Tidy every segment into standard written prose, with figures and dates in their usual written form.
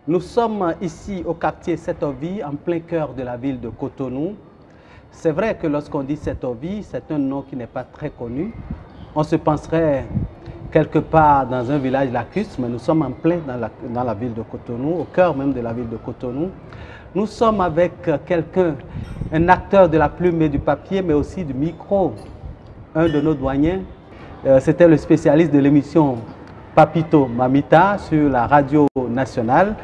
Nous sommes ici au quartier Setovi, en plein cœur de la ville de Cotonou. C'est vrai que lorsqu'on dit Setovi, c'est un nom qui n'est pas très connu. On se penserait quelque part dans un village lacustre, mais nous sommes en plein dans la ville de Cotonou, au cœur même de la ville de Cotonou. Nous sommes avec quelqu'un, un acteur de la plume et du papier, mais aussi du micro, un de nos doyens. C'était le spécialiste de l'émission Papito Mamita sur la radio nationale,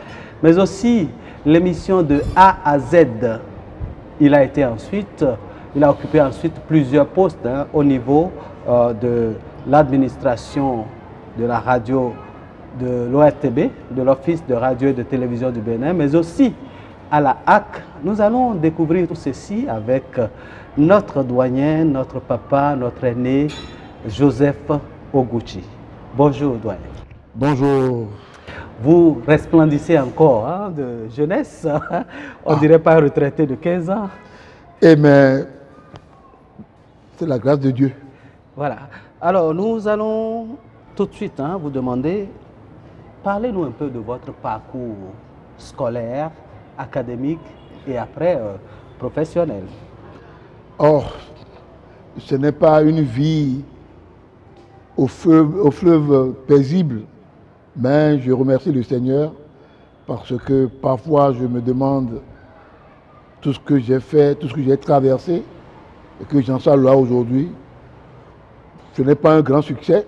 mais aussi l'émission de A à Z. Il a occupé ensuite plusieurs postes au niveau de l'administration de la radio de l'ORTB, de l'Office de radio et de télévision du Bénin, mais aussi à la HAC. Nous allons découvrir tout ceci avec notre doyen, notre papa, notre aîné, Joseph Oguchi. Bonjour, doyen. Bonjour. Vous resplendissez encore de jeunesse. On dirait pas un retraité de 15 ans. Eh mais c'est la grâce de Dieu. Voilà. Alors, nous allons tout de suite vous demander, parlez-nous un peu de votre parcours scolaire, académique et après professionnel. Or, ce n'est pas une vie au fleuve paisible, mais je remercie le Seigneur parce que parfois je me demande tout ce que j'ai fait, tout ce que j'ai traversé et que j'en sois là aujourd'hui. Ce n'est pas un grand succès,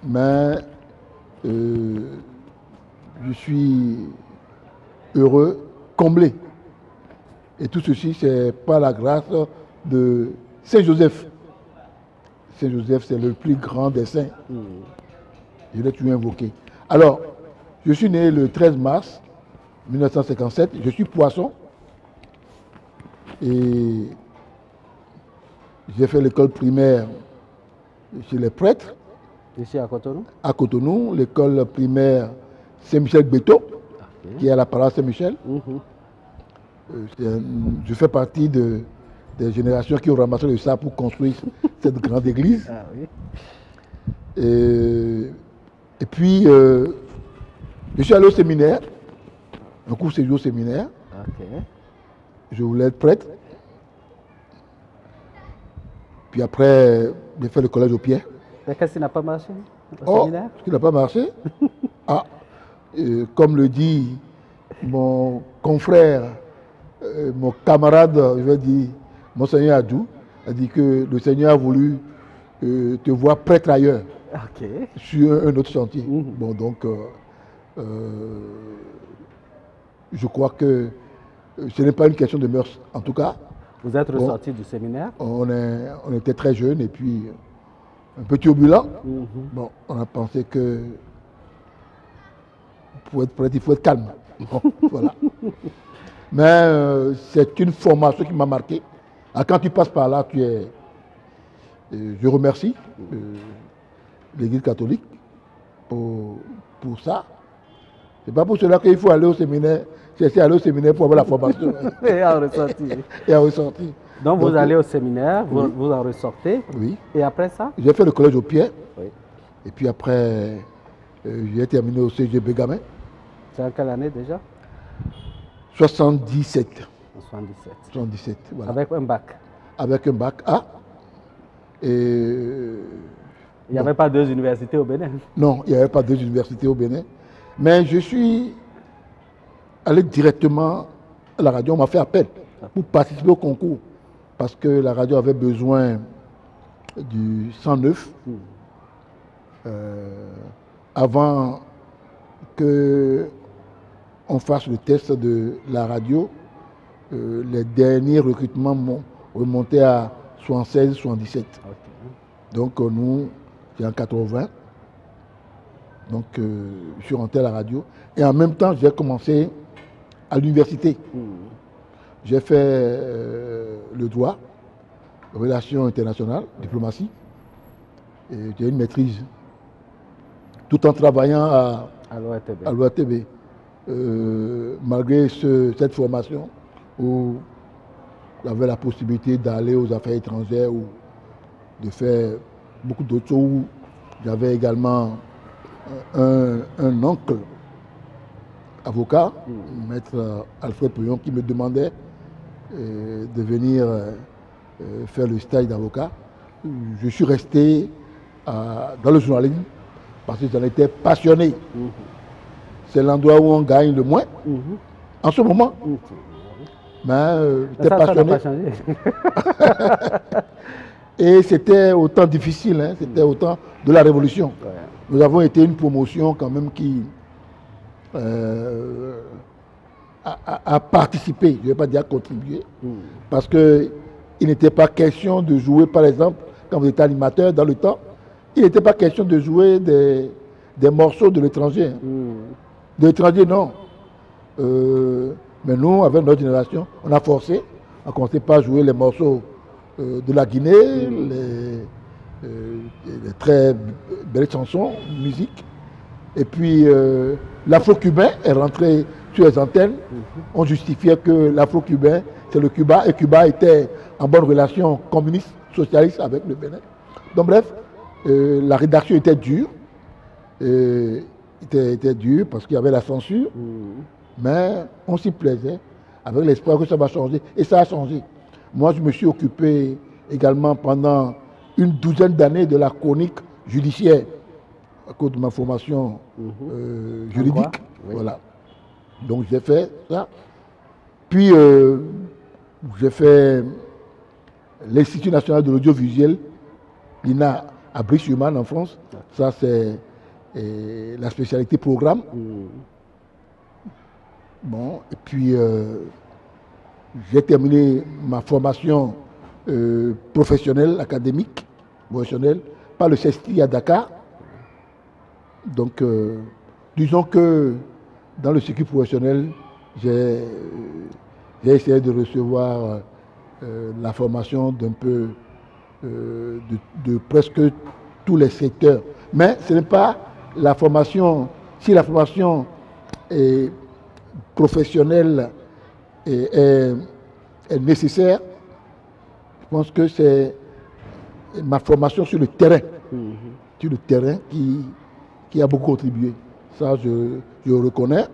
mais je suis heureux, comblé. Et tout ceci, c'est par la grâce de Saint Joseph. Saint Joseph, c'est le plus grand des saints. Je l'ai toujours invoqué. Alors, je suis né le 13 mars 1957. Je suis poisson. Et j'ai fait l'école primaire chez les prêtres. Ici à Cotonou? À Cotonou, l'école primaire Saint-Michel-Béto, qui est à la paroisse Saint-Michel. Je fais partie des générations qui ont ramassé le sable pour construire cette grande église. Ah, oui. Et puis, je suis allé au séminaire, un cours séjour au séminaire. Je voulais être prêtre. Puis après, j'ai fait le collège au pied. Mais qu'est-ce qui n'a pas marché au séminaire? Ce qui n'a pas marché comme le dit mon confrère, mon camarade, je vais dire, Monseigneur Adjou, a dit que le Seigneur a voulu te voir prêtre ailleurs, sur un autre chantier. Bon, donc, je crois que ce n'est pas une question de mœurs, en tout cas. Vous êtes ressorti du séminaire? On était très jeunes et puis un peu turbulent. Bon, on a pensé que pour être prêtre, il faut être calme. Bon, voilà. Mais c'est une formation qui m'a marqué. Alors, quand tu passes par là, je remercie l'Église catholique pour ça. C'est pas pour cela qu'il faut aller au séminaire. J'essaie d'aller au séminaire pour avoir la formation. Et à ressortir. Et à ressortir. Donc vous allez au séminaire, vous en ressortez. Oui. Et après ça? J'ai fait le collège au pied. Oui. Et puis après, j'ai terminé au CGB Gamin. C'est en quelle année déjà? 77. 77. Voilà. Avec un bac? Avec un bac A. Et il n'y avait pas deux universités au Bénin? Non, il n'y avait pas deux universités au Bénin. Mais je suis allé directement à la radio. On m'a fait appel pour participer au concours. Parce que la radio avait besoin du 109 avant qu'on fasse le test de la radio. Les derniers recrutements m'ont remonté à 76, 77. Donc nous, c'est en 80. Donc je suis rentré à la radio. Et en même temps, j'ai commencé à l'université. J'ai fait le droit, relations internationales, diplomatie. Et j'ai une maîtrise. Tout en travaillant à l'ORTB. Malgré cette formation où j'avais la possibilité d'aller aux affaires étrangères ou de faire beaucoup d'autres choses, où j'avais également un oncle avocat, maître Alfred Pouillon, qui me demandait de venir faire le stage d'avocat. Je suis resté dans le journalisme parce que j'en étais passionné. C'est l'endroit où on gagne le moins en ce moment. Mais j'étais passionné. Ça n'a pas changé. Et c'était autant difficile, hein, c'était autant de la révolution. Ouais. Nous avons été une promotion quand même qui a participé, je ne vais pas dire contribué, parce qu'il n'était pas question de jouer, par exemple, quand vous étiez animateur dans le temps, il n'était pas question de jouer des morceaux de l'étranger. De l'étranger, non. Mais nous, avec notre génération, on a forcé, on a commencé par jouer les morceaux de la Guinée, les très belles chansons, musique. Et puis l'afro-cubain est rentré sur les antennes. On justifiait que l'afro-cubain, c'est le Cuba, et Cuba était en bonne relation communiste, socialiste avec le Bénin. Donc bref, la rédaction était dure. Était dure parce qu'il y avait la censure. Mais on s'y plaisait avec l'espoir que ça va changer. Et ça a changé. Moi, je me suis occupé également pendant une douzaine d'années de la chronique judiciaire à cause de ma formation juridique. Oui. Voilà. Donc j'ai fait ça. Puis j'ai fait l'Institut national de l'audiovisuel, l'INA à Brie-sur-Marne en France. Ça c'est la spécialité programme. Bon, et puis j'ai terminé ma formation professionnelle, académique, professionnelle, par le CESTI à Dakar. Donc, disons que dans le circuit professionnel, j'ai essayé de recevoir la formation d'un peu de presque tous les secteurs. Mais ce n'est pas la formation, si la formation est professionnelle est nécessaire, je pense que c'est ma formation sur le terrain, sur le terrain qui a beaucoup contribué. Ça, je le reconnais.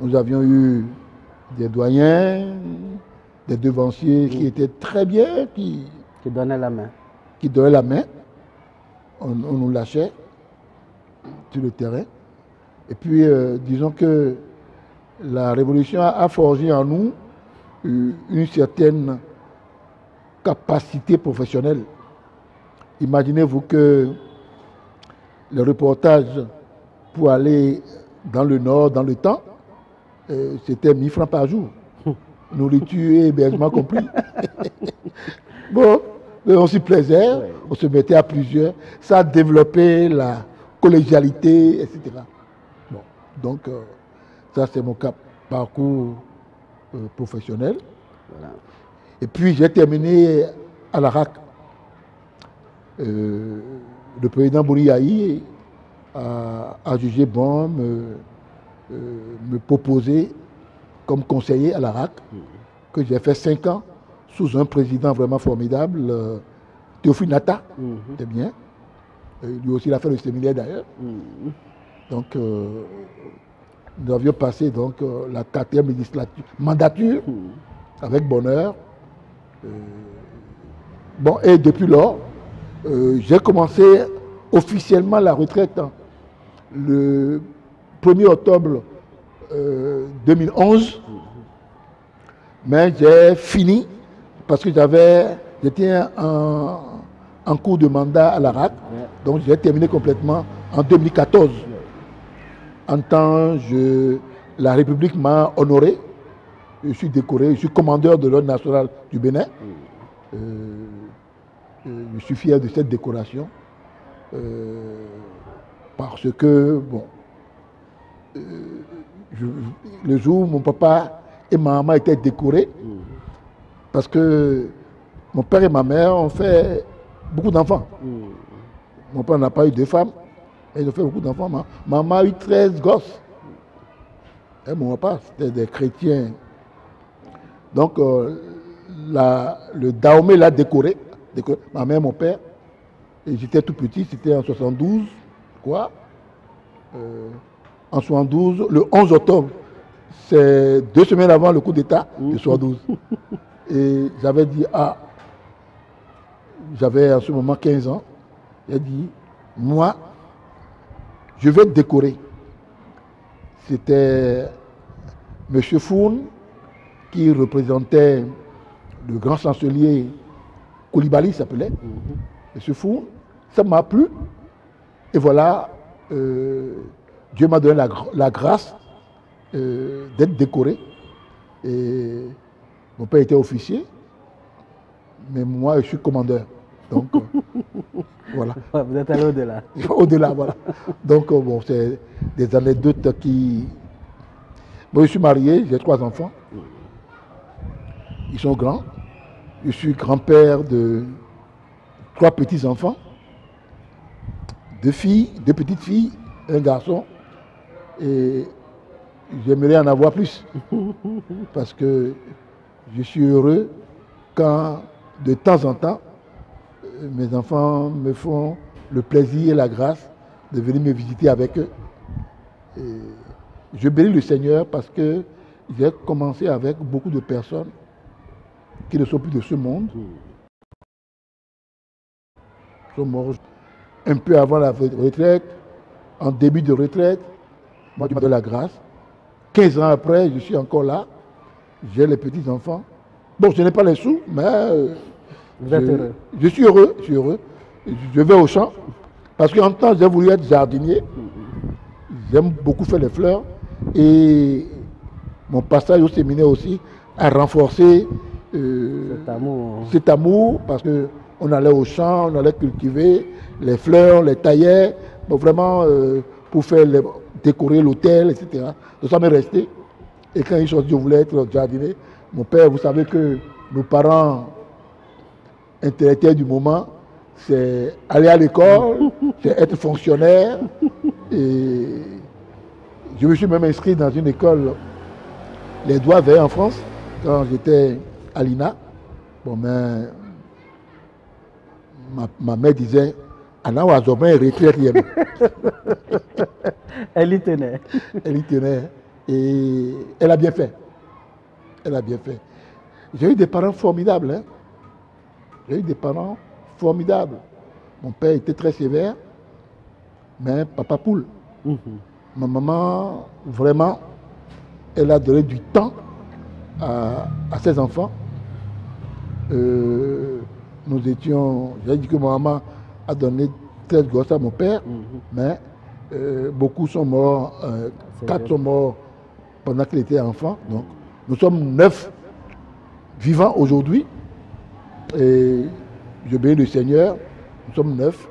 Nous avions eu des doyens, des devanciers qui étaient très bien, qui donnaient la main. Qui donnaient la main. On nous lâchait sur le terrain. Et puis, disons que la révolution a forgé en nous une certaine capacité professionnelle. Imaginez-vous que le reportage pour aller dans le nord, dans le temps, c'était 1000 francs par jour. Nourriture et hébergement compris. Bon, on s'y plaisait, on se mettait à plusieurs. Ça a développé la collégialité, etc. Bon, donc, ça c'est mon parcours professionnel. Voilà. Et puis j'ai terminé à la RAC. Le président Bouriaï a jugé bon me proposer comme conseiller à la RAC, que j'ai fait 5 ans sous un président vraiment formidable, Théophile Nata, c'est bien. Lui aussi, il a fait le séminaire d'ailleurs. Donc, nous avions passé donc, la 4e mandature avec bonheur. Bon, et depuis lors, j'ai commencé officiellement la retraite le 1er octobre 2011. Mais j'ai fini parce que j'étais en cours de mandat à la RAC. Donc j'ai terminé complètement en 2014. En temps, la République m'a honoré. Je suis décoré, je suis commandeur de l'ordre national du Bénin. Je suis fier de cette décoration. Parce que, bon, le jour où mon papa et ma maman étaient décorés, parce que mon père et ma mère ont fait beaucoup d'enfants. Mon père n'a pas eu de femmes, mais ils ont fait beaucoup d'enfants. Maman a eu 13 gosses. Et mon papa, c'était des chrétiens. Donc, le Dahomey l'a décoré, ma mère et mon père. Et j'étais tout petit, c'était en 72, quoi. En 72, le 11 octobre c'est 2 semaines avant le coup d'État de 72. Et j'avais dit, j'avais à ce moment 15 ans, j'ai dit, moi, je vais décorer. C'était M. Fourne qui représentait le grand chancelier Koulibaly, s'appelait. M. Fourne, ça m'a plu. Et voilà, Dieu m'a donné la grâce d'être décoré. Et mon père était officier, mais moi, je suis commandeur. Donc, voilà. Vous êtes allé au-delà. Au-delà, voilà. Donc, bon, c'est des anecdotes qui... Moi, je suis marié, j'ai 3 enfants. Ils sont grands. Je suis grand-père de 3 petits-enfants. 2 filles, 2 petites filles, 1 garçon. Et j'aimerais en avoir plus. Parce que je suis heureux quand, de temps en temps, mes enfants me font le plaisir et la grâce de venir me visiter avec eux. Et je bénis le Seigneur parce que j'ai commencé avec beaucoup de personnes qui ne sont plus de ce monde. Ils sont morts un peu avant la retraite, en début de retraite. Moi, Dieu m'a donné la grâce. 15 ans après, je suis encore là. J'ai les petits-enfants. Bon, je n'ai pas les sous, mais Vous êtes heureux. Je suis heureux, je suis heureux. Je vais au champ. Parce qu'en temps, j'ai voulu être jardinier. J'aime beaucoup faire les fleurs. Et mon passage au séminaire aussi a renforcé cet amour. Parce qu'on allait au champ, on allait cultiver les fleurs, les taillait. Bon, vraiment, pour faire décorer l'hôtel, etc. Donc ça m'est resté. Et quand ils sont dit que je voulais être jardinier, mon père, vous savez que nos parents intellectuels du moment, c'est aller à l'école, c'est être fonctionnaire. Et je me suis même inscrit dans une école, les Doigts Verts en France, quand j'étais à l'INA. Bon, mais ma mère disait, Anna Wazobin est retraite. Elle y tenait. Elle y tenait. Et elle a bien fait. Elle a bien fait. J'ai eu des parents formidables. Hein. J'ai eu des parents formidables. Mon père était très sévère, mais papa poule. Ma maman, vraiment, elle a donné du temps à ses enfants. Nous étions, j'ai dit que ma maman a donné 13 gosses à mon père, mais beaucoup sont morts, 4 sont morts pendant qu'il était enfant. Donc, nous sommes 9 vivants aujourd'hui. Et je bénis le Seigneur, nous sommes 9,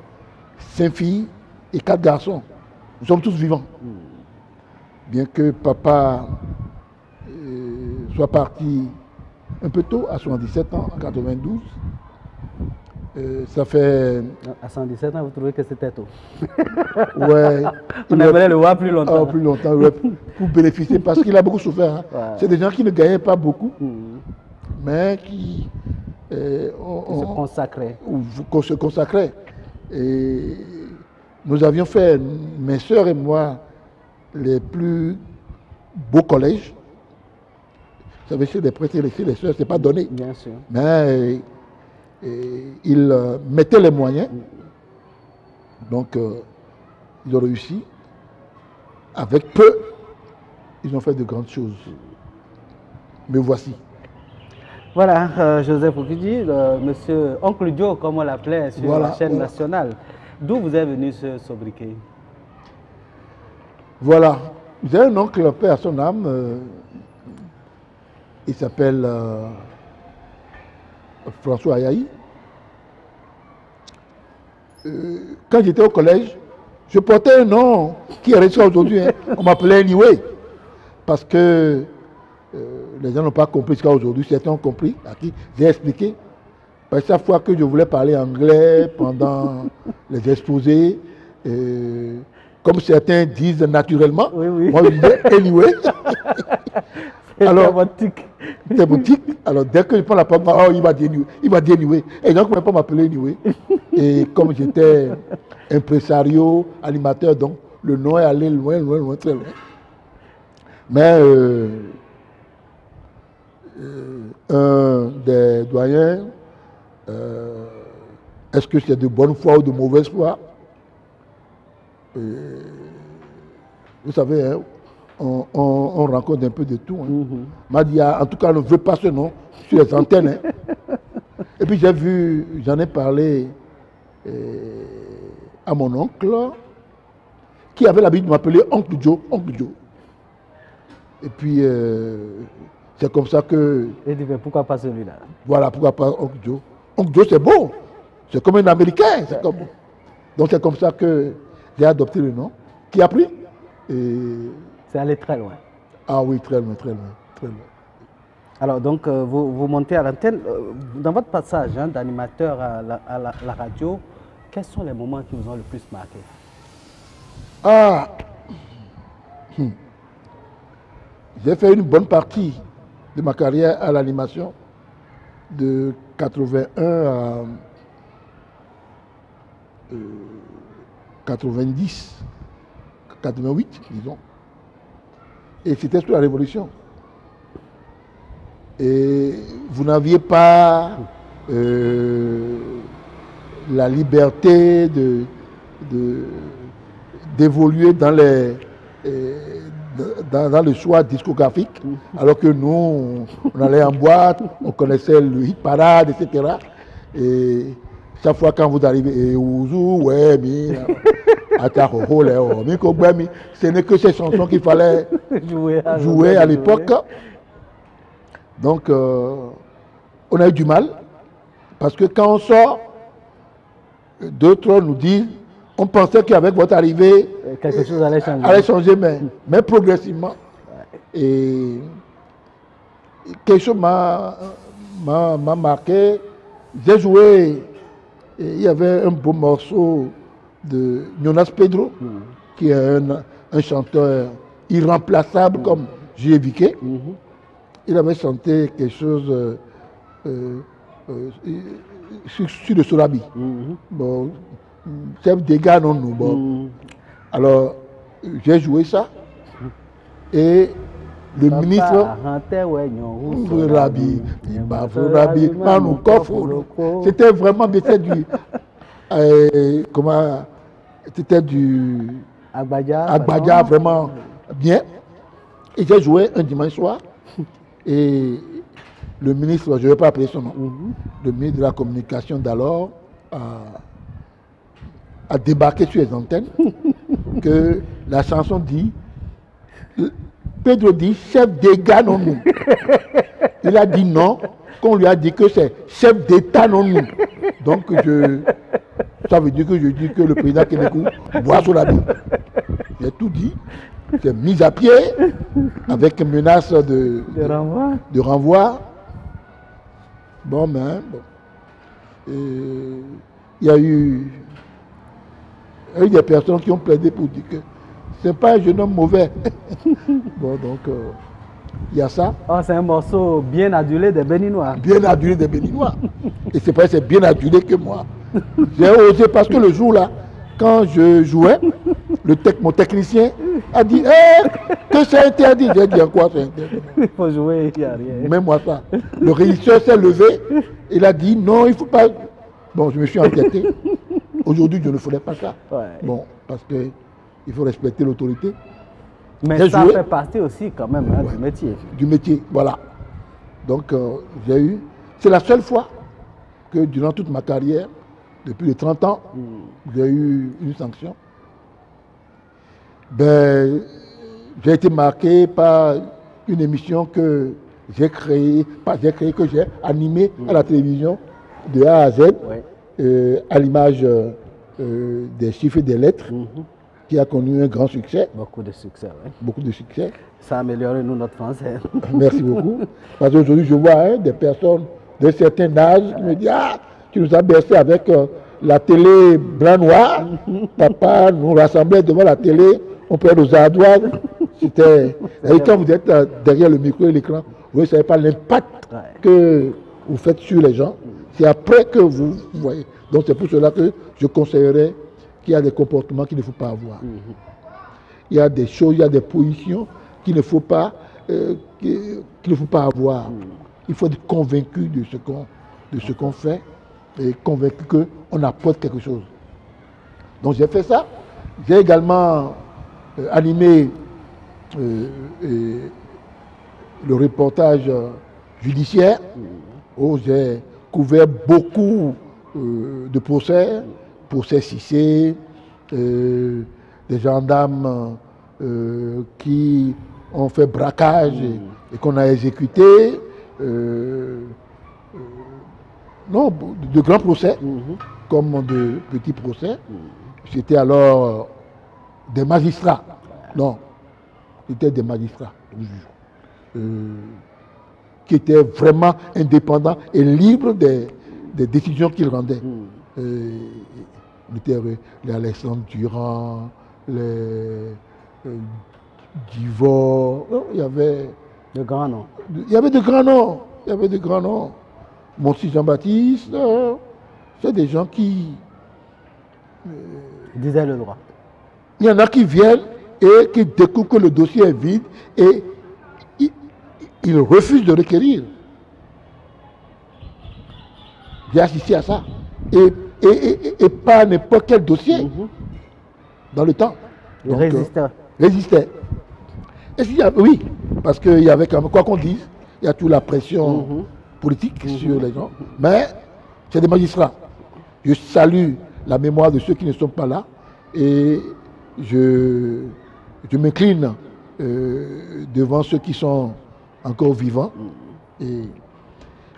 5 filles et 4 garçons. Nous sommes tous vivants. Bien que papa soit parti un peu tôt, à 77 ans, en 92. Ça fait... À 117 ans, vous trouvez que c'était tôt? Ouais. On aimerait le voir plus longtemps. Ah, plus longtemps, ouais, pour bénéficier, parce qu'il a beaucoup souffert. Hein. Ouais. C'est des gens qui ne gagnaient pas beaucoup, mais qui... se consacraient. Et nous avions fait, mes soeurs et moi, les plus beaux collèges. Vous savez, chez les prêtres et les soeurs, ce n'est pas donné. Bien sûr. Mais ils mettaient les moyens. Donc, ils ont réussi. Avec peu, ils ont fait de grandes choses. Me voici. Voilà, Joseph Okudji, monsieur Oncle Joe, comme on l'appelait sur la chaîne nationale. D'où vous est venu ce sobriquet? Voilà. J'ai un oncle, paix à son âme. Il s'appelle François Ayaï. Quand j'étais au collège, je portais un nom qui est resté aujourd'hui. Hein. On m'appelait Anyway. Parce que les gens n'ont pas compris ce qu'il y a aujourd'hui. Certains ont compris. À qui j'ai expliqué. Parce que chaque fois que je voulais parler anglais pendant les exposés, comme certains disent naturellement, moi je disais Anyway. Alors, c'est boutique. Alors, dès que je prends la parole, oh, il va dire Anyway. Et donc, on ne peut pas m'appeler Anyway. Et comme j'étais impresario, animateur, donc le nom est allé loin, loin, loin, très loin. Mais un des doyens, est-ce que c'est de bonne foi ou de mauvaise foi? Vous savez, hein, on rencontre un peu de tout. Hein. M'a dit, en tout cas, on ne veut pas ce nom sur les antennes. Hein. Et puis j'en ai parlé à mon oncle, qui avait l'habitude de m'appeler Oncle Joe, Oncle Joe. Et puis, c'est comme ça que... Et tu fais, pourquoi pas celui-là? Voilà, pourquoi pas Oncle Joe. Oncle Joe, c'est beau. C'est comme un Américain. Donc, c'est comme ça que j'ai adopté le nom. Qui a pris? C'est allé très loin. Ah oui, très loin, très loin, très loin. Alors, donc, vous montez à l'antenne. Dans votre passage hein, d'animateur à la radio, quels sont les moments qui vous ont le plus marqué? Ah, j'ai fait une bonne partie de ma carrière à l'animation, de 81 à 90, 88, disons. Et c'était sous la Révolution. Et vous n'aviez pas la liberté d'évoluer dans le choix discographique, alors que nous, on allait en boîte, on connaissait le hit parade, etc. Et chaque fois quand vous arrivez, ce n'est que ces chansons qu'il fallait jouer à l'époque. Donc, on a eu du mal, parce que quand on sort, d'autres nous disent, on pensait qu'avec votre arrivée, quelque chose allait changer, mais progressivement. Et quelque chose m'a marqué. J'ai joué, il y avait un beau morceau de Jonas Pedro, qui est un chanteur irremplaçable comme J.E. Viquet. Il avait chanté quelque chose sur le Sorabi. Bon, chef des gars, non, nous. Bon. Alors, j'ai joué ça. Et le ministre. C'était vraiment c'était du Agbadja, vraiment bien. Et j'ai joué un dimanche soir. Et le ministre, je ne vais pas appeler son nom, le ministre de la Communication d'alors a débarqué sur les antennes que la chanson dit, Pedro dit, chef des gars non nous. Il a dit non, qu'on lui a dit que c'est chef d'État non nous. Donc ça veut dire que je dis que le président Kénékou boit sur la vie. J'ai tout dit. C'est mis à pied avec menace de renvoi. Bon, mais bon. Il y a eu des personnes qui ont plaidé pour dire que ce n'est pas un jeune homme mauvais. Bon, donc, il y a ça. Oh, c'est un morceau bien adulé des Béninois. Bien adulé des Béninois. Et c'est pas c'est bien adulé que moi. J'ai osé parce que le jour-là, quand je jouais, mon technicien a dit que c'est interdit. J'ai dit quoi c'est interdit? Il faut jouer, il n'y a rien. Même moi ça. Le régisseur s'est levé, il a dit non, il ne faut pas. Bon, je me suis entêté. Aujourd'hui, je ne ferai pas ça. Ouais. Bon, parce qu'il faut respecter l'autorité. Mais ça fait partie aussi quand même hein, du métier. Du métier, voilà. Donc, j'ai eu. C'est la seule fois que durant toute ma carrière, depuis les 30 ans, j'ai eu une sanction. Ben, j'ai été marqué par une émission que j'ai créée, que j'ai animée à la télévision de A à Z, à l'image des chiffres et des lettres, qui a connu un grand succès. Beaucoup de succès, oui. Beaucoup de succès. Ça a amélioré nous notre français. Merci beaucoup. Parce qu'aujourd'hui, je vois des personnes de certain âge qui me disent ah, tu nous as bercé avec la télé blanc-noir. Papa nous rassemblait devant la télé, on prenait nos ardoises. C'était. Et quand vous êtes derrière le micro et l'écran, vous ne savez pas l'impact que vous faites sur les gens. C'est après que vous voyez. Donc c'est pour cela que je conseillerais qu'il y a des comportements qu'il ne faut pas avoir. Il y a des choses, il y a des positions qu'il ne faut pas, qu'il ne faut pas avoir. Il faut être convaincu de ce qu'on fait et convaincu qu'on apporte quelque chose. Donc j'ai fait ça. J'ai également animé le reportage judiciaire où j'ai couvert beaucoup de procès Cissé, des gendarmes qui ont fait braquage et qu'on a exécuté. Non, de grands procès, comme de petits procès. C'était alors des magistrats. Non, c'était des magistrats, qui étaient vraiment indépendants et libres des décisions qu'ils rendaient. Les Alexandre Durand, les Divor, il y avait de grands noms. Il y avait de grands noms. Il y avait de grands noms. Monsieur Jean-Baptiste, c'est des gens qui disaient le droit. Il y en a qui viennent et qui découvrent que le dossier est vide et ils refusent de requérir. J'ai assisté à ça. Et pas n'importe quel dossier dans le temps. Ils résistaient. Résistaient. Oui, parce qu'il y avait quand même, quoi qu'on dise, il y a toute la pression politique sur les gens. Mais c'est des magistrats. Je salue la mémoire de ceux qui ne sont pas là et je m'incline devant ceux qui sont encore vivants. Et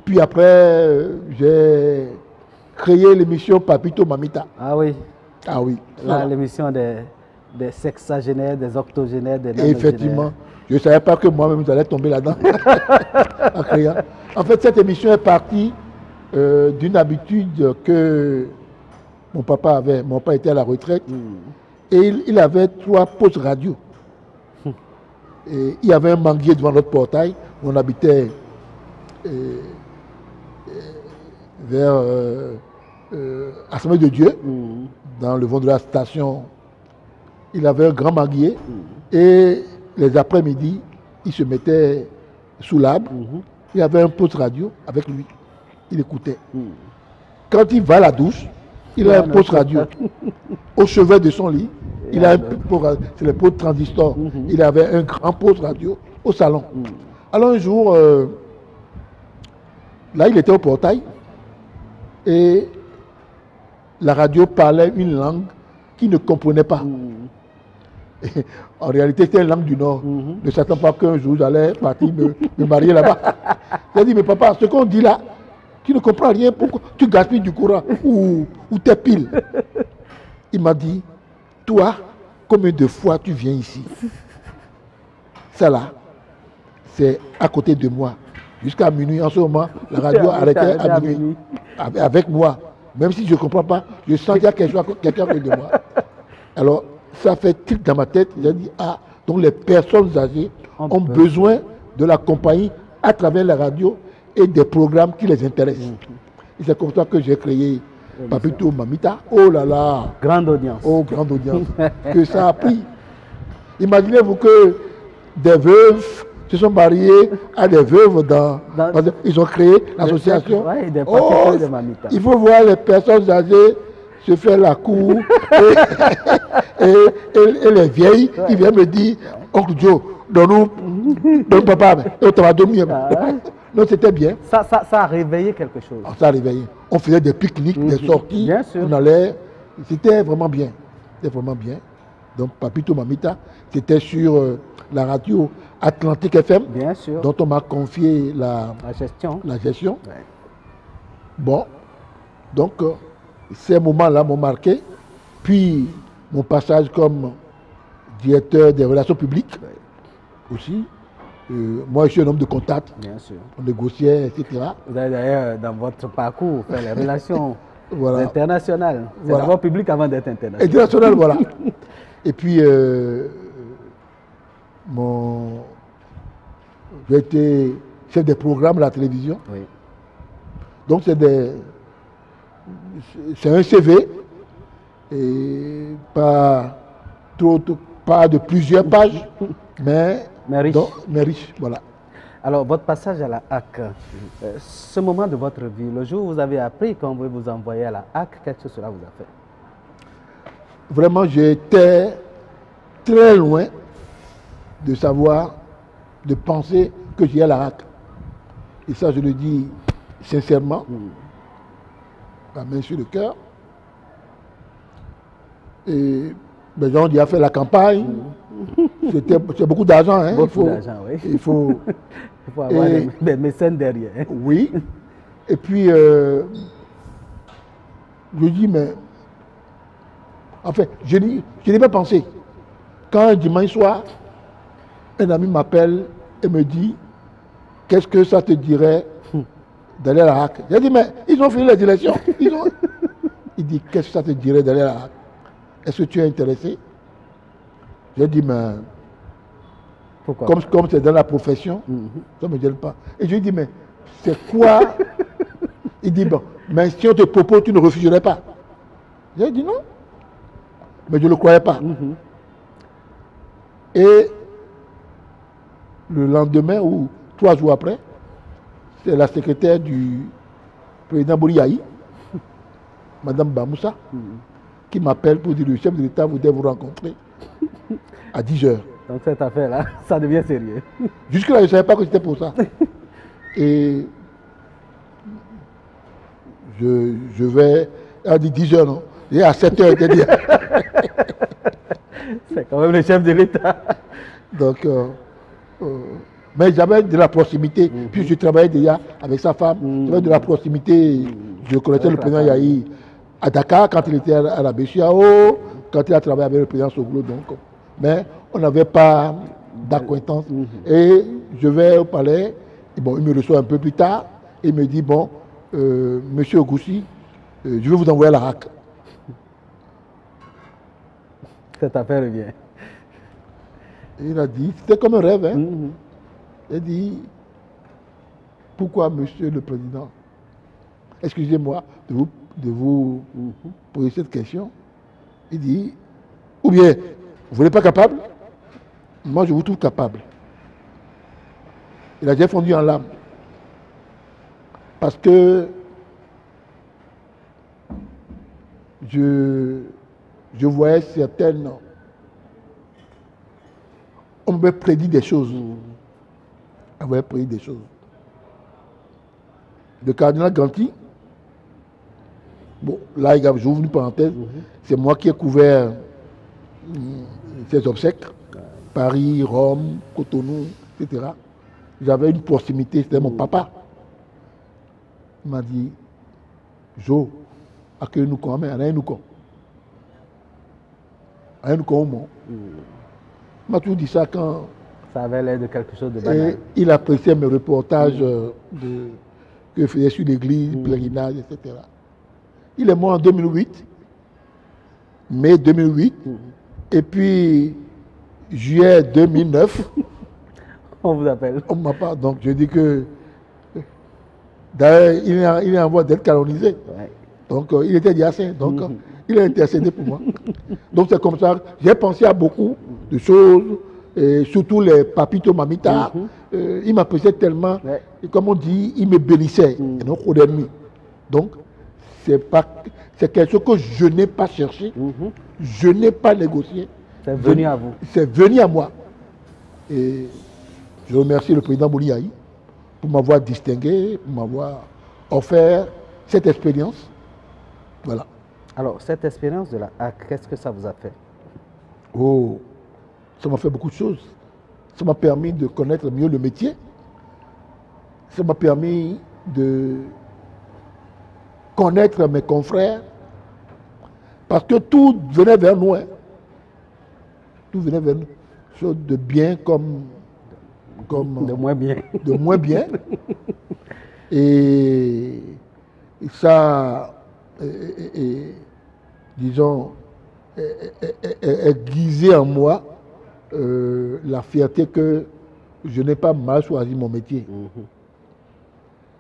puis après, j'ai créé l'émission Papito Mamita. Ah oui. Ah oui. Là, l'émission des sexagénaires, des octogénaires, des nonagénaires. Effectivement. Je ne savais pas que moi-même j'allais tomber là-dedans. En fait, cette émission est partie d'une habitude que mon papa avait. Mon papa était à la retraite et il avait 3 postes radio. Et il y avait un manguier devant notre portail où on habitait vers Assemblée de Dieu, dans le vent de la station. Il avait un grand manguier et les après-midi, il se mettait sous l'arbre. Il avait un poste radio avec lui. Il écoutait. Quand il va à la douche, il a un poste radio au chevet de son lit. Il a un poste, c'est le poste transistor. Il avait un grand poste radio au salon. Alors un jour, là il était au portail et la radio parlait une langue qu'il ne comprenait pas. En réalité, c'était une langue du Nord. Ne s'attend pas qu'un jour j'allais partir me marier là-bas. J'ai dit, mais papa, ce qu'on dit là, tu ne comprends rien, pourquoi tu gaspilles du courant ou tes piles. Il m'a dit, toi, combien de fois tu viens ici? Ça là, c'est à côté de moi. Jusqu'à minuit, en ce moment, la radio arrêtait à minuit avec moi. Même si je ne comprends pas, je sens qu'il y a quelqu'un près de moi. Alors, ça fait tic dans ma tête. J'ai dit, ah, donc les personnes âgées ont besoin de la compagnie à travers la radio et des programmes qui les intéressent. Et c'est comme ça que j'ai créé Papito Mamita. Oh là là! Grande audience. Oh, grande audience. Que ça a pris. Imaginez-vous que des veuves se sont mariées à des veuves ils ont créé l'association. De Mamita. Il faut voir les personnes âgées se faire la cour et les vieilles qui viennent me dire, Oncle Joe, donne papa, on va dormir. Non, c'était bien. Ça a réveillé quelque chose. Ça a réveillé. On faisait des pique-niques, des sorties. Bien sûr. On allait. C'était vraiment bien. C'était vraiment bien. Donc, Papito Mamita, c'était sur la radio Atlantique FM. Bien sûr. Dont on m'a confié la gestion. Ouais. Bon. Donc, ces moments-là m'ont marqué. Puis, mon passage comme directeur des relations publiques aussi. Moi, je suis un homme de contact. Bien sûr. On négociait, etc. Vous avez d'ailleurs, dans votre parcours, fait les relations internationales. C'est Voilà. d'abord public avant d'être international. International, voilà. Et puis, j'ai été chef des programmes à la télévision. Oui. Donc, c'est un CV, et pas de plusieurs pages, mais Mais riche. Donc, mais riche, voilà. Alors, votre passage à la HAC, ce moment de votre vie, le jour où vous avez appris qu'on veut vous envoyer à la HAC, qu'est-ce que cela vous a fait? Vraiment, j'étais très loin de savoir, de penser que j'y ai à la HAC. Et ça, je le dis sincèrement, la main sur le cœur. Et les gens ont fait la campagne. C'est beaucoup d'argent. Hein. Beaucoup d'argent, oui. Il faut avoir des mécènes derrière. Hein. Oui. Et puis, je dis, mais... En fait, je n'ai pas pensé. Quand un dimanche soir, un ami m'appelle et me dit, qu'est-ce que ça te dirait d'aller à la HAC? J'ai dit, mais ils ont fini les élections. Il dit, qu'est-ce que ça te dirait d'aller à la HAC? Est-ce que tu es intéressé? J'ai dit, mais pourquoi? Comme c'est dans la profession, ça ne me gêne pas. Et je lui dis, mais c'est quoi? Il dit, bon, mais si on te propose, tu ne refuserais pas. J'ai dit non. Mais je ne le croyais pas. Et le lendemain ou 3 jours après, c'est la secrétaire du président Boliaï, Madame Bamoussa, qui m'appelle pour dire le chef de l'État voudrait vous rencontrer à 10h. Donc cette affaire-là, ça devient sérieux. Jusque-là, je ne savais pas que c'était pour ça. Et je vais, elle dit 10h, non? Et à 7h, c'est quand même le chef de l'État. Donc, mais j'avais de la proximité, puis je travaillais déjà avec sa femme, j'avais de la proximité, je connaissais le président Yahi à Dakar quand il était à la BCAO, quand il a travaillé avec le président Soglo, donc, mais on n'avait pas d'acquaintance. Et je vais au palais, et bon, il me reçoit un peu plus tard, et il me dit, bon, monsieur Ogoussi, je vais vous envoyer à la HAC. Cette affaire revient. Et il a dit, c'était comme un rêve. Hein? Il a dit, pourquoi, monsieur le président, excusez-moi de vous poser cette question. Il dit, ou bien, vous n'êtes pas capable? Moi, je vous trouve capable. Il a déjà fondu en larmes. Parce que je voyais certaines... On me prédit des choses. On me prédit des choses. Le cardinal Ganti, bon, là, j'ouvre une parenthèse, c'est moi qui ai couvert ses obsèques, Paris, Rome, Cotonou, etc. J'avais une proximité, c'était mon papa. Il m'a dit, Jo, accueille-nous quand même, allez-nous quand. Allez-nous quand au monde. Il m'a toujours dit ça quand... Ça avait l'air de quelque chose de banal. Et il appréciait mes reportages que je faisais sur l'église, pèlerinage, etc. Il est mort en 2008, mai 2008, et puis juillet 2009. On vous appelle. On m'a pas. Donc je dis que d'ailleurs il est en voie d'être canonisé. Ouais. Donc il était déjà saint. Donc il a intercédé pour moi. Donc c'est comme ça. J'ai pensé à beaucoup de choses, et surtout les papitos mamita. Il m'appréciait tellement. Ouais. Et comme on dit, il me bénissait. Et non au d'ennemi. Donc c'est quelque chose que je n'ai pas cherché. Je n'ai pas négocié. C'est venu à vous. C'est venu à moi. Et je remercie le président Boliaï pour m'avoir distingué, pour m'avoir offert cette expérience. Voilà. Alors, cette expérience de la HAC, qu'est-ce que ça vous a fait? Oh, ça m'a fait beaucoup de choses. Ça m'a permis de connaître mieux le métier. Ça m'a permis de connaître mes confrères. Parce que tout venait vers nous. Hein. Tout venait vers nous. Chose de bien comme de moins bien. De moins bien. Et ça, disons, aiguisé en moi la fierté que je n'ai pas mal choisi mon métier.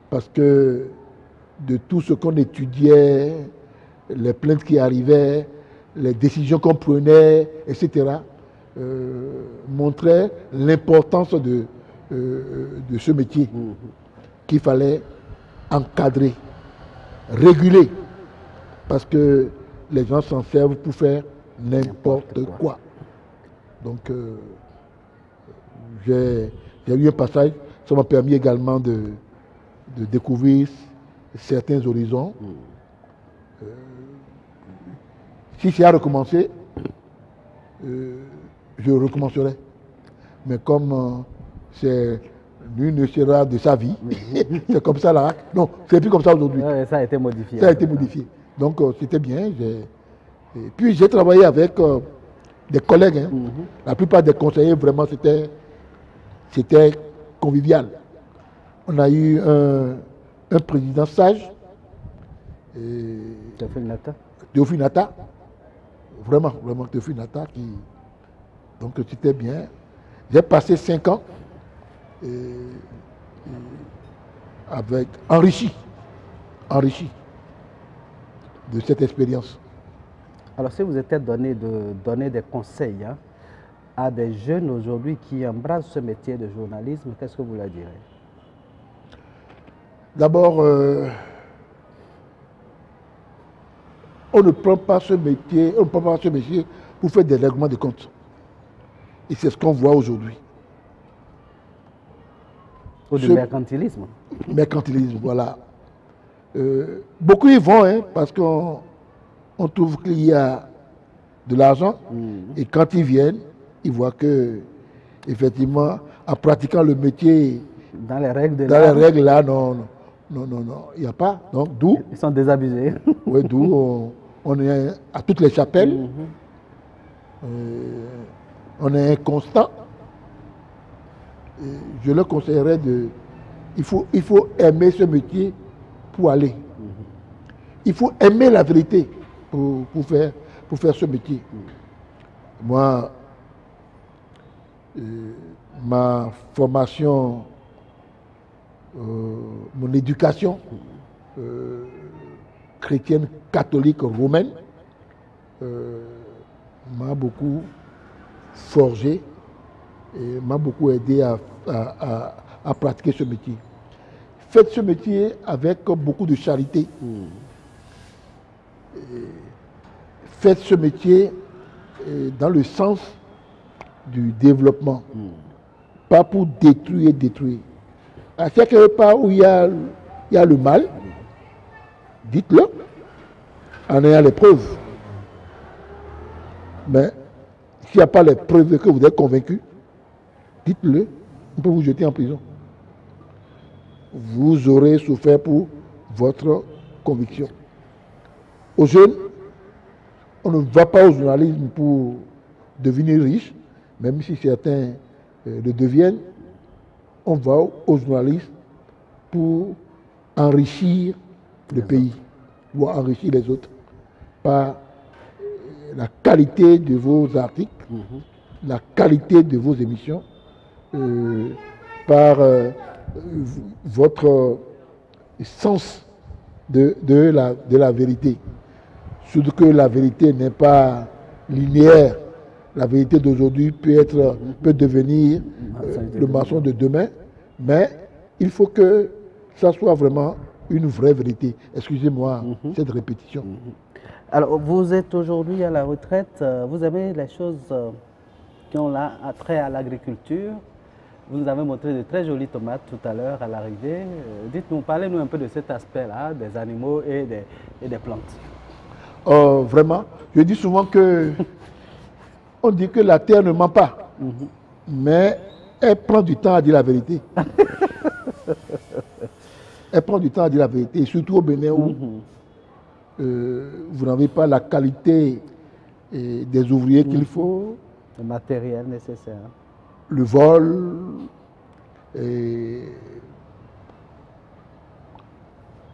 Parce que de tout ce qu'on étudiait, les plaintes qui arrivaient, les décisions qu'on prenait, etc., montrait l'importance de ce métier qu'il fallait encadrer, réguler, parce que les gens s'en servent pour faire n'importe quoi. Donc, j'ai eu un passage, ça m'a permis également de découvrir certains horizons. Si c'est à recommencer, je recommencerai. Mais comme c'est l'une ne sera de sa vie, c'est comme ça là. Non, c'est plus comme ça aujourd'hui. Ça a été modifié. Ça a été modifié. Donc c'était bien. Et puis j'ai travaillé avec des collègues. Hein. La plupart des conseillers, vraiment, c'était convivial. On a eu un président sage. Théophile Nata. Vraiment, Théophile Nata. Donc c'était bien. J'ai passé 5 ans avec enrichi de cette expérience. Alors si vous étiez donné de donner des conseils à des jeunes aujourd'hui qui embrassent ce métier de journalisme, qu'est-ce que vous leur direz? D'abord, on ne prend pas ce métier pour faire des règlements de compte. Et c'est ce qu'on voit aujourd'hui. Ou du mercantilisme. Mercantilisme, voilà. Beaucoup y vont, parce qu'on trouve qu'il y a de l'argent. Et quand ils viennent, ils voient que, effectivement, en pratiquant le métier, dans les règles là, non, il n'y a pas. Donc, d'où ils sont désabusés. Oui, d'où on est à toutes les chapelles. On est inconstant. Je leur conseillerais il faut aimer ce métier pour aller. Il faut aimer la vérité pour faire ce métier. Moi, ma formation, mon éducation chrétienne, catholique, romaine, m'a beaucoup forgé et m'a beaucoup aidé à pratiquer ce métier. Faites ce métier avec beaucoup de charité. Faites ce métier dans le sens du développement, pas pour détruire. À quelque part où il y a le mal, dites-le, en ayant les preuves. Mais s'il n'y a pas les preuves que vous êtes convaincu, dites-le, on peut vous jeter en prison. Vous aurez souffert pour votre conviction. Aux jeunes, on ne va pas au journalisme pour devenir riche, même si certains le deviennent. On va au journalisme pour enrichir le pays, ou enrichir les autres, par la qualité de vos articles, la qualité de vos émissions, par votre sens de la vérité. Surtout que la vérité n'est pas linéaire. La vérité d'aujourd'hui peut devenir le mensonge de demain, mais il faut que ça soit vraiment une vraie vérité. Excusez-moi cette répétition. Alors, vous êtes aujourd'hui à la retraite, vous aimez les choses qui ont trait à l'agriculture. Vous nous avez montré de très jolies tomates tout à l'heure à l'arrivée. Dites-nous, parlez-nous un peu de cet aspect-là, des animaux et des plantes. Vraiment, je dis souvent que on dit que la terre ne ment pas, mais elle prend du temps à dire la vérité. Elle prend du temps à dire la vérité, surtout au Bénin où vous n'avez pas la qualité des ouvriers qu'il faut. Le matériel nécessaire. Le vol.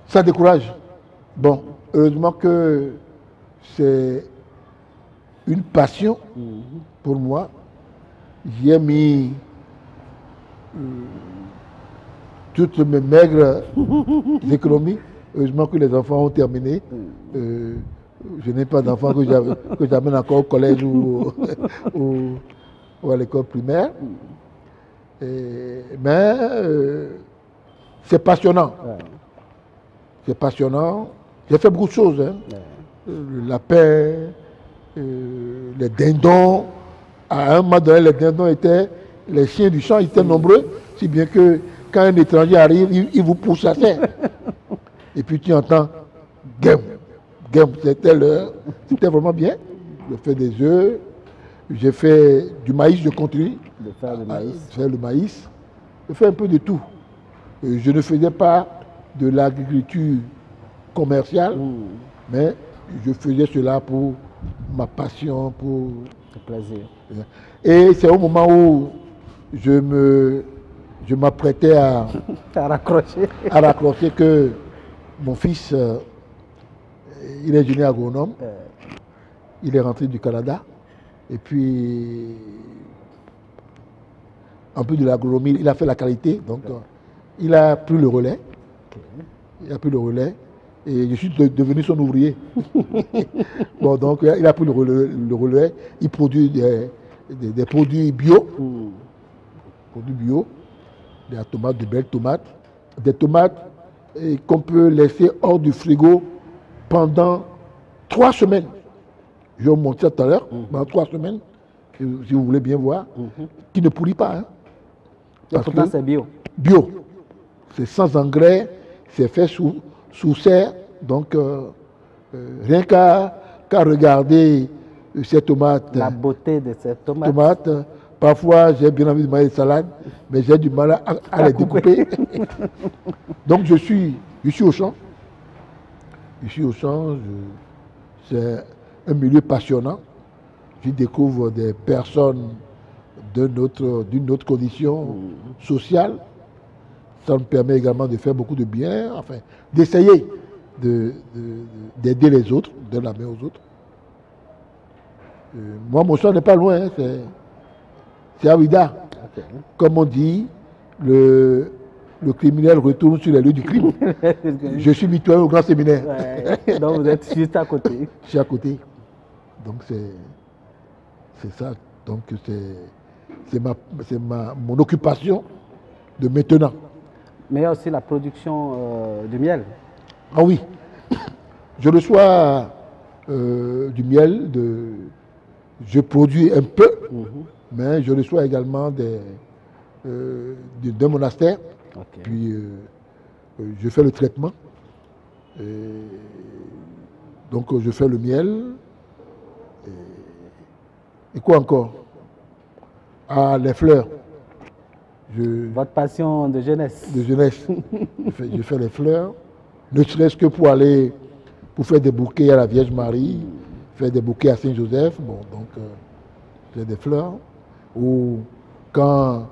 Ça décourage. Bon, heureusement que c'est une passion pour moi. J'y ai mis toutes mes maigres économies. Heureusement que les enfants ont terminé. Je n'ai pas d'enfants que j'amène encore au collège ou ou à l'école primaire. Mais c'est passionnant. Ouais. C'est passionnant. J'ai fait beaucoup de choses. Hein. Le lapin, les dindons. À un moment donné, les dindons étaient, les chiens du champ étaient nombreux, si bien que quand un étranger arrive, il vous pourchassait. Et puis tu entends gem, gem, c'était vraiment bien. Je fais des œufs, j'ai fait du maïs, je continue De faire le maïs. faire le maïs. Je fais un peu de tout. Je ne faisais pas de l'agriculture commerciale, mais je faisais cela pour ma passion, pour... C'est plaisir. Et c'est au moment où je m'apprêtais à raccrocher que mon fils, il est ingénieur agronome, il est rentré du Canada, et puis en plus de l'agronomie, il a fait la qualité, donc il a pris le relais. Il a pris le relais et je suis devenu son ouvrier. Bon, donc il a pris le relais, il produit des produits bio, des tomates, de belles tomates, des tomates qu'on peut laisser hors du frigo pendant 3 semaines. Je vais vous montrer tout à l'heure, pendant 3 semaines, si vous voulez bien voir, qui ne pourrit pas. Hein. Et pourtant c'est bio. Bio. C'est sans engrais, c'est fait sous serre. Donc, rien qu'à regarder ces tomates. La beauté de ces tomates. Parfois, j'ai bien envie de manger des salades, mais j'ai du mal à les découper. Donc, je suis au champ. Je suis au champ. C'est un milieu passionnant. Je découvre des personnes d'une autre condition sociale. Ça me permet également de faire beaucoup de bien, enfin, d'essayer d'aider les autres, de la main aux autres. Moi, mon champ n'est pas loin, hein, c'est à Ouidah. Okay. Comme on dit, le criminel retourne sur les lieux du crime. Je suis mitoyen au grand séminaire. Ouais. Donc vous êtes juste à côté. Je suis à côté. Donc c'est ça. Donc c'est mon occupation de maintenant. Mais il y a aussi la production du miel. Ah oui. Je reçois du miel, je produis un peu, mais je reçois également d'un monastère. Okay. Puis je fais le traitement. Donc je fais le miel. Et quoi encore? Ah, les fleurs. Votre passion de jeunesse. De jeunesse. je fais les fleurs. Ne serait-ce que pour aller, pour faire des bouquets à la Vierge Marie, faire des bouquets à Saint-Joseph. Bon, donc, j'ai des fleurs. Ou quand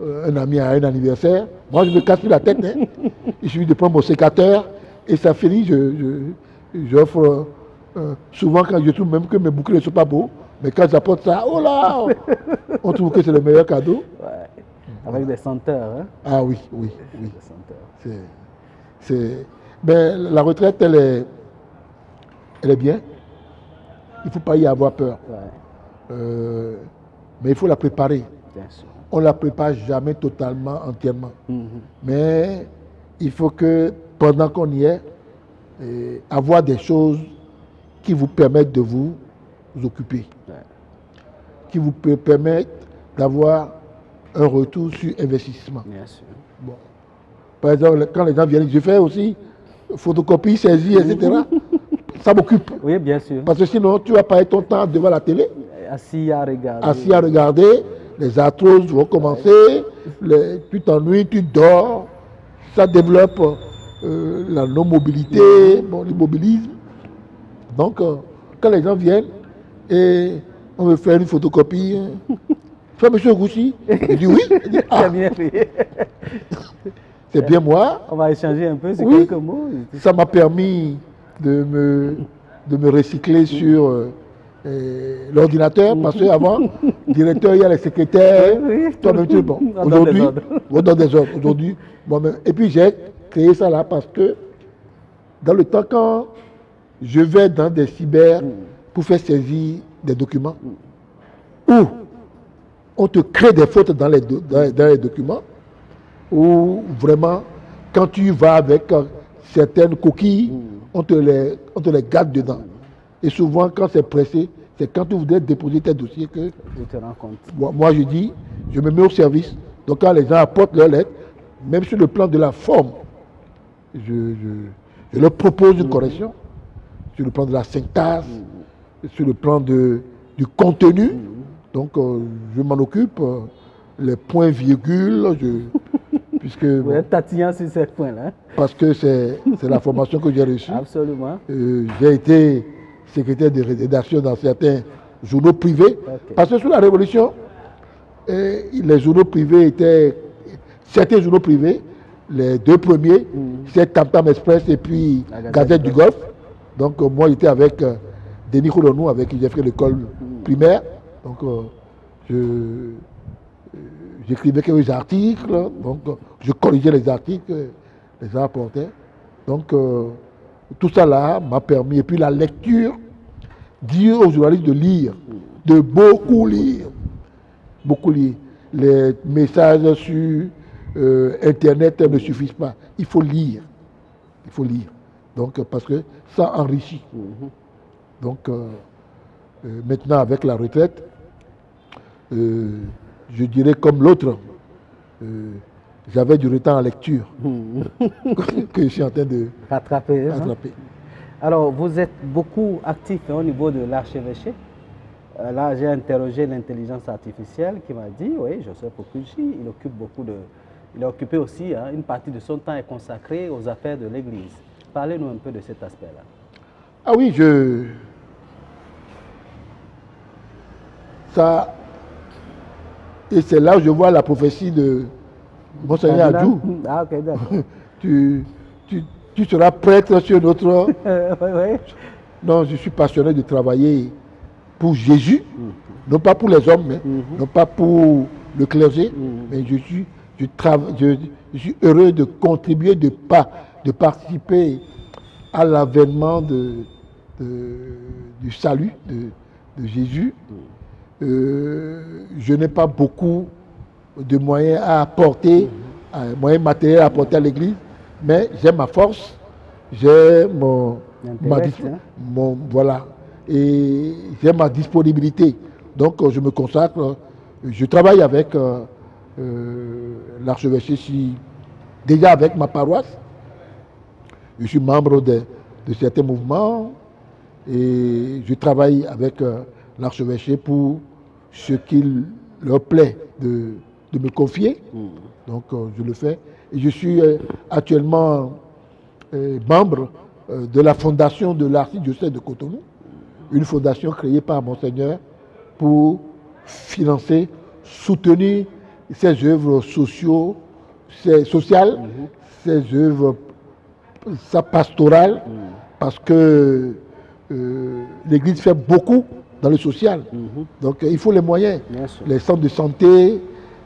un ami a un anniversaire, moi je me casse plus la tête. Hein. Il suffit de prendre mon sécateur et ça finit. J'offre, souvent quand je trouve même que mes bouquets ne sont pas beaux, mais quand j'apporte ça, oh là, on trouve que c'est le meilleur cadeau. Ouais. Avec des senteurs. Hein? Ah oui. Des senteurs. Mais la retraite, elle est bien. Il ne faut pas y avoir peur. Ouais. Mais il faut la préparer. Bien sûr. On ne la prépare jamais totalement, entièrement. Mais il faut que, pendant qu'on y est, avoir des choses qui vous permettent de vous occuper. Ouais. Qui vous permettent d'avoir un retour sur investissement. Bien sûr. Bon. Par exemple, quand les gens viennent, je fais aussi photocopie, saisie, etc. Ça m'occupe. Oui, bien sûr. Parce que sinon, tu vas passer ton temps devant la télé. Assis à regarder. Assis à regarder. Les arthroses vont commencer. Tu t'ennuies, tu dors. Ça développe la non-mobilité, l'immobilisme. Donc, quand les gens viennent et on veut faire une photocopie, fais monsieur Goussi. Il dit oui. Il dit, ah. C'est bien moi. On va échanger un peu sur quelques mots. Ça m'a permis de me recycler sur l'ordinateur, parce qu'avant, directeur, il y a les secrétaires. Toi-même, tu es bon. Aujourd'hui, on donne des ordres. Aujourd'hui, moi-même. Et puis j'ai créé ça là parce que dans le temps, quand je vais dans des cyber pour faire saisir des documents, ou on te crée des fautes dans dans les documents, ou vraiment, quand tu vas avec certaines coquilles, on te les garde dedans. Et souvent, quand c'est pressé, c'est quand tu voudrais déposer tes dossiers que Tu te rends compte. moi je dis, je me mets au service. Donc quand les gens apportent leurs lettres, même sur le plan de la forme, je leur propose une correction. Sur le plan de la syntaxe, sur le plan du contenu. Donc je m'en occupe. Les points virgules, puisque Vous êtes tatillon sur ces points-là. parce que c'est la formation que j'ai reçue. Absolument. J'ai été secrétaire de rédaction dans certains journaux privés. Parce que sous la Révolution, les journaux privés certains journaux privés, les deux premiers, c'est Tam Tam Express et puis Gazette du Golfe. Donc moi j'étais avec Denis Koulonou, avec qui j'ai fait l'école primaire. Donc j'écrivais quelques articles, donc je corrigeais les articles que les gens apportaient. Donc tout ça là m'a permis, et puis la lecture, dire aux journalistes de lire, de beaucoup lire. Beaucoup lire. Les messages sur Internet ne suffisent pas. Il faut lire. Il faut lire. Donc, parce que ça enrichit. Donc, maintenant, avec la retraite, je dirais comme l'autre, j'avais du retard en lecture que je suis en train de Rattraper. rattraper. Alors, vous êtes beaucoup actif au niveau de l'archevêché. Là, j'ai interrogé l'intelligence artificielle qui m'a dit, oui, Joseph Okuchi, il a occupé aussi, une partie de son temps est consacrée aux affaires de l'Église. Parlez-nous un peu de cet aspect-là. Ah oui, ça, et c'est là où je vois la prophétie de Monseigneur Adjou. Ah, ok, d'accord. tu seras prêtre sur notre... Oui. Non, je suis passionné de travailler pour Jésus, non pas pour les hommes, mais non pas pour le clergé, mais je suis heureux de contribuer, de participer à l'avènement du salut de Jésus. Je n'ai pas beaucoup de moyens à apporter, moyens matériels à apporter à l'Église, mais j'ai ma force, j'ai voilà, et j'ai ma disponibilité. Donc je me consacre, je travaille avec l'archevêché, déjà avec ma paroisse. Je suis membre de certains mouvements et je travaille avec l'archevêché pour ce qu'il leur plaît de me confier. Donc je le fais. Et je suis actuellement membre de la fondation de l'archidiocèse de Cotonou, une fondation créée par Monseigneur pour financer, soutenir ses œuvres sociales, ses œuvres pastorales, parce que l'Église fait beaucoup dans le social. Donc il faut les moyens. Les centres de santé,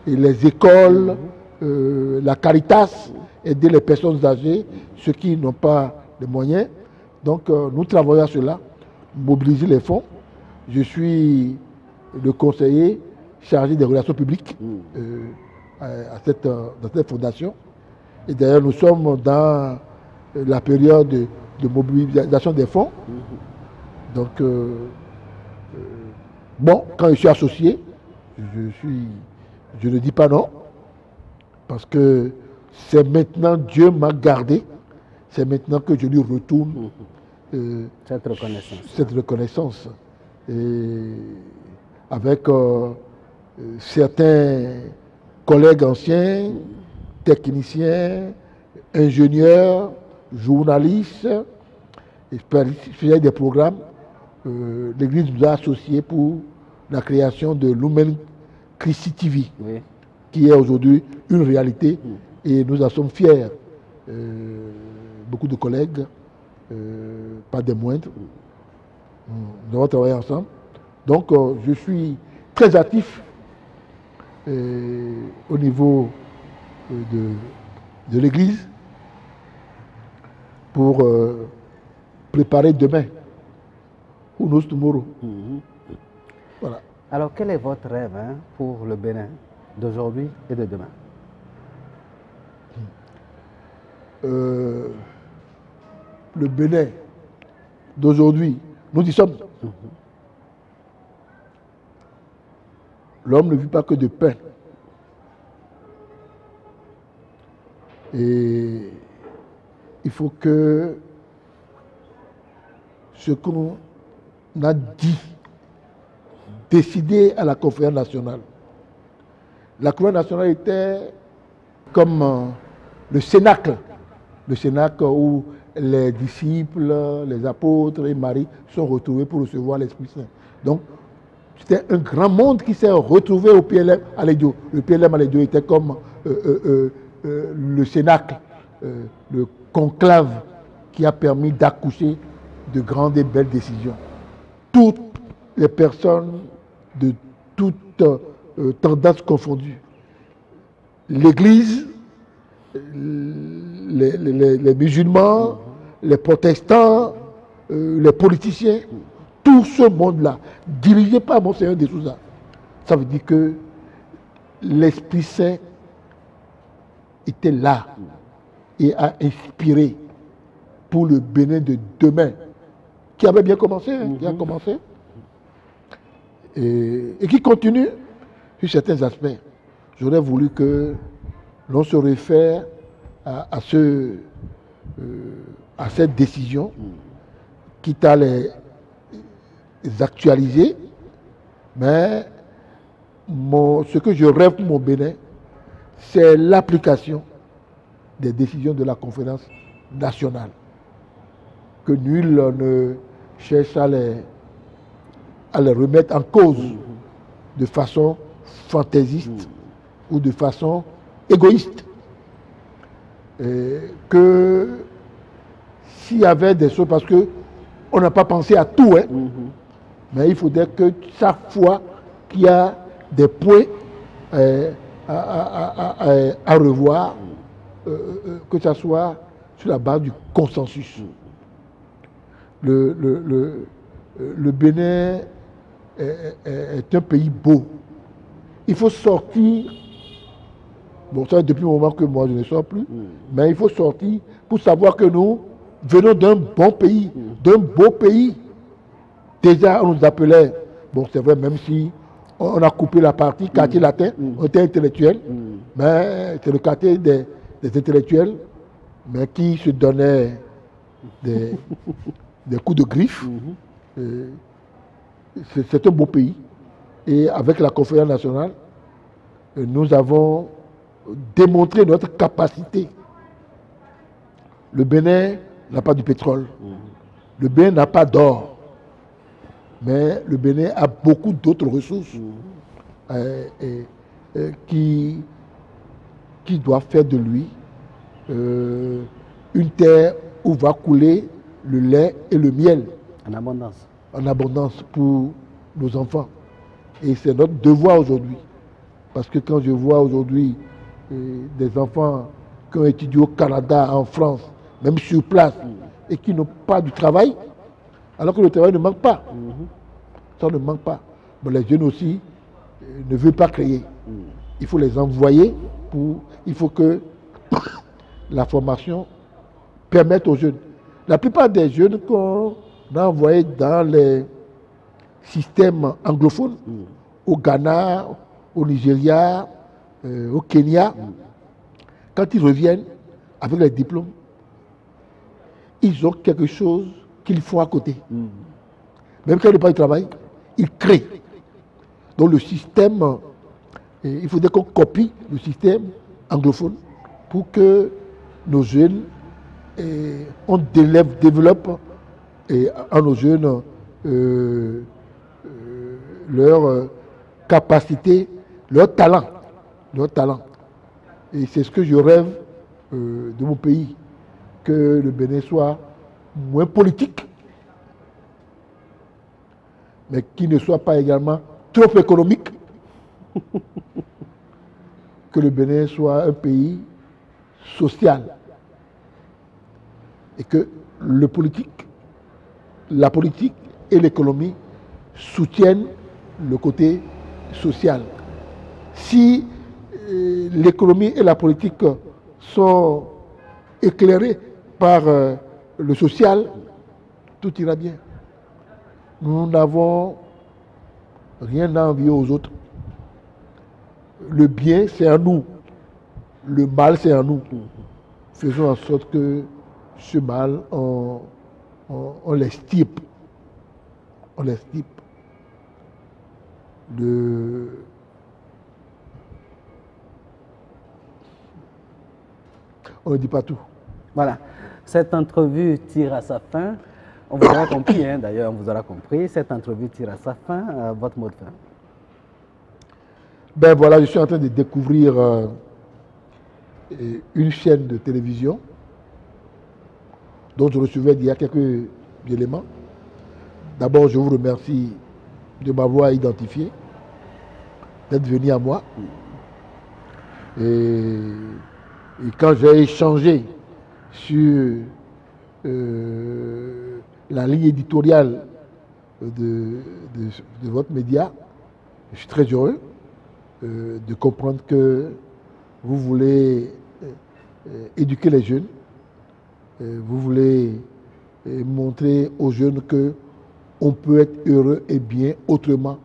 et les écoles, la Caritas, aider les personnes âgées, ceux qui n'ont pas les moyens. Donc nous travaillons à cela, mobiliser les fonds. Je suis le conseiller chargé des relations publiques dans cette fondation. Et d'ailleurs, nous sommes dans la période de mobilisation des fonds. Donc, bon, quand je suis associé, je ne dis pas non, parce que c'est maintenant Dieu m'a gardé, c'est maintenant que je lui retourne cette reconnaissance. Et avec certains collègues anciens, techniciens, ingénieurs, journalistes, et des programmes, l'Église nous a associés pour la création de Lumen Christi TV, qui est aujourd'hui une réalité, et nous en sommes fiers. Beaucoup de collègues, pas des moindres, nous avons travaillé ensemble. Donc je suis très actif au niveau de l'Église pour préparer demain. Who knows tomorrow? Voilà. Alors, quel est votre rêve pour le Bénin d'aujourd'hui et de demain? Le Bénin d'aujourd'hui, nous y sommes. L'homme ne vit pas que de pain. Et il faut que ce qu'on a dit, décidé à la conférence nationale. La conférence nationale était comme le cénacle où les disciples, les apôtres et Marie sont retrouvés pour recevoir l'Esprit Saint. Donc, c'était un grand monde qui s'est retrouvé au PLM Aledio. Le PLM Aledio était comme le cénacle, le conclave qui a permis d'accoucher de grandes et belles décisions. Toutes les personnes de toutes tendances confondues, l'Église, les musulmans, les protestants, les politiciens, tout ce monde-là, dirigé par Monseigneur de Souza, ça veut dire que l'Esprit Saint était là et a inspiré pour le Bénin de demain, qui avait bien commencé, qui a commencé, et qui continue sur certains aspects. J'aurais voulu que l'on se réfère à cette décision, quitte à les actualiser, mais ce que je rêve pour mon Bénin, c'est l'application des décisions de la conférence nationale. Que nul ne cherche à les remettre en cause de façon fantaisiste ou de façon égoïste. Et que s'il y avait des choses, parce qu'on n'a pas pensé à tout, mais il faudrait que chaque fois qu'il y a des points à revoir, que ce soit sur la base du consensus. Le Bénin est un pays beau. Il faut sortir, bon ça depuis le moment que moi je ne sors plus, mais il faut sortir pour savoir que nous venons d'un bon pays, d'un beau pays. Déjà on nous appelait, bon c'est vrai même si on a coupé la partie quartier latin, on était intellectuel, mais c'est le quartier des intellectuels, mais qui se donnaient des coups de griffe. C'est un beau pays. Et avec la conférence nationale, nous avons démontré notre capacité. Le Bénin n'a pas du pétrole. Le Bénin n'a pas d'or. Mais le Bénin a beaucoup d'autres ressources qui doivent faire de lui une terre où va couler le lait et le miel. En abondance. En abondance pour nos enfants. Et c'est notre devoir aujourd'hui. Parce que quand je vois aujourd'hui des enfants qui ont étudié au Canada, en France, même sur place, et qui n'ont pas de travail, alors que le travail ne manque pas. Ça ne manque pas. Mais les jeunes aussi ne veulent pas créer. Il faut les envoyer il faut que la formation permette aux jeunes. La plupart des jeunes qu'on a envoyés dans les systèmes anglophones, au Ghana, au Nigeria, au Kenya, quand ils reviennent avec les diplômes, ils ont quelque chose qu'ils font à côté. Même quand ils n'ont pas de travail, ils créent. Donc le système, il faudrait qu'on copie le système anglophone pour que nos jeunes, on développe en nos jeunes leur capacité, leur talent. Et c'est ce que je rêve de mon pays, que le Bénin soit moins politique, mais qui ne soit pas également trop économique, que le Bénin soit un pays social, et que la politique et l'économie soutiennent le côté social. Si l'économie et la politique sont éclairées par le social, tout ira bien. Nous n'avons rien à envier aux autres. Le bien, c'est à nous. Le mal, c'est à nous. Faisons en sorte que ce mal, on l'estirpe. On l'estirpe. On ne dit pas tout. Voilà. Cette entrevue tire à sa fin. On vous aura compris, hein, d'ailleurs, on vous aura compris. Cette entrevue tire à sa fin. Votre mot de fin. Ben voilà, je suis en train de découvrir une chaîne de télévision dont je recevais il y a quelques éléments. D'abord, je vous remercie de m'avoir identifié, d'être venu à moi. Et quand j'ai échangé sur la ligne éditoriale de votre média, je suis très heureux de comprendre que vous voulez éduquer les jeunes, vous voulez montrer aux jeunes que on peut être heureux et bien autrement,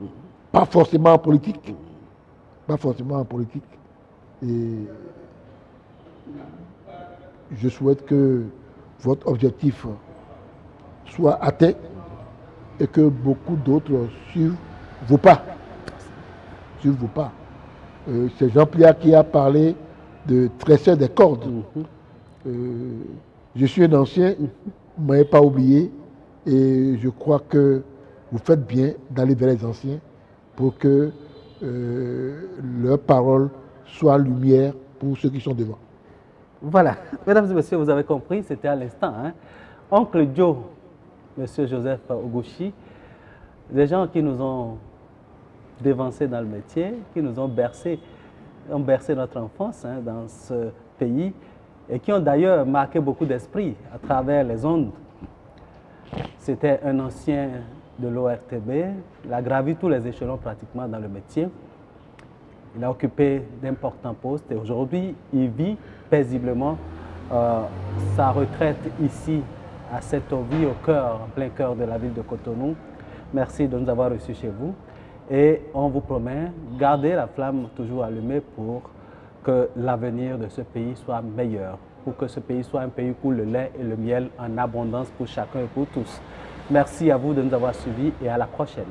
pas forcément en politique, pas forcément en politique. Et je souhaite que votre objectif soit atteint et que beaucoup d'autres suivent vos pas. Suivent vos pas. C'est Jean-Pierre qui a parlé de tresser des cordes. Je suis un ancien, vous ne m'avez pas oublié, et je crois que vous faites bien d'aller vers les anciens pour que leur parole soit lumière pour ceux qui sont devant. Voilà, mesdames et messieurs, vous avez compris, c'était à l'instant. Hein? Oncle Joe, monsieur Joseph Oguchi, des gens qui nous ont dévancés dans le métier, qui nous ont bercé notre enfance hein, dans ce pays et qui ont d'ailleurs marqué beaucoup d'esprit à travers les ondes. C'était un ancien de l'ORTB, il a gravi tous les échelons pratiquement dans le métier. Il a occupé d'importants postes et aujourd'hui, il vit paisiblement sa retraite ici, à Setovi, en plein cœur de la ville de Cotonou. Merci de nous avoir reçus chez vous. Et on vous promet, gardez la flamme toujours allumée pour que l'avenir de ce pays soit meilleur, pour que ce pays soit un pays où coule le lait et le miel en abondance pour chacun et pour tous. Merci à vous de nous avoir suivis et à la prochaine.